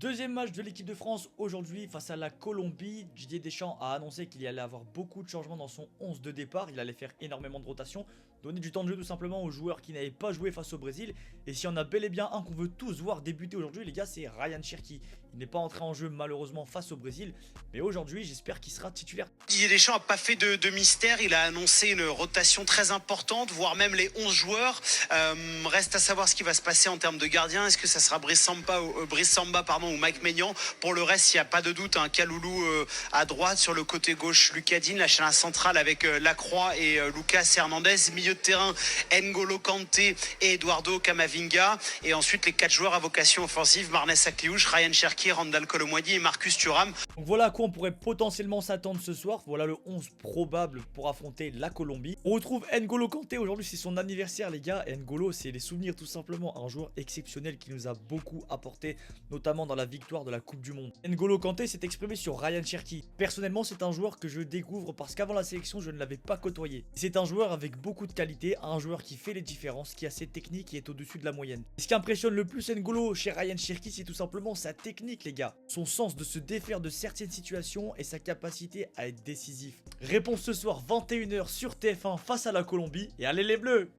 Deuxième match de l'équipe de France aujourd'hui face à la Colombie. Didier Deschamps a annoncé qu'il y allait avoir beaucoup de changements dans son 11 de départ. Il allait faire énormément de rotation, donner du temps de jeu tout simplement aux joueurs qui n'avaient pas joué face au Brésil. Et si on a bel et bien un qu'on veut tous voir débuter aujourd'hui, les gars, c'est Ryan Cherki. Il n'est pas entré en jeu malheureusement face au Brésil, mais aujourd'hui j'espère qu'il sera titulaire. Didier Deschamps n'a pas fait de mystère, il a annoncé une rotation très importante, voire même les 11 joueurs. Reste à savoir ce qui va se passer en termes de gardien. Est-ce que ça sera Brice Samba ou Mike Maignan? Pour le reste, il n'y a pas de doute, un Kaloulou à droite, sur le côté gauche Lucas Digne, la chaîne centrale avec Lacroix et Lucas Hernandez, milieu de terrain N'Golo Kanté et Eduardo Camavinga, et ensuite les 4 joueurs à vocation offensive, Marnès Akliouche, Ryan Cherki, Randal Colomwani et Marcus Thuram. Donc voilà à quoi on pourrait potentiellement s'attendre ce soir. Voilà le 11 probable pour affronter la Colombie. On retrouve N'Golo Kanté, aujourd'hui c'est son anniversaire les gars. N'Golo, c'est les souvenirs tout simplement, un joueur exceptionnel qui nous a beaucoup apporté, notamment dans la victoire de la Coupe du Monde. N'Golo Kanté s'est exprimé sur Ryan Cherki. Personnellement c'est un joueur que je découvre parce qu'avant la sélection je ne l'avais pas côtoyé. C'est un joueur avec beaucoup de qualité, un joueur qui fait les différences, qui a ses techniques et est au-dessus de la moyenne. Et ce qui impressionne le plus N'Golo chez Ryan Cherki, c'est tout simplement sa technique les gars. Son sens de se défaire de certaines situations et sa capacité à être décisif. Réponse ce soir 21 h sur TF1 face à la Colombie, et allez les bleus!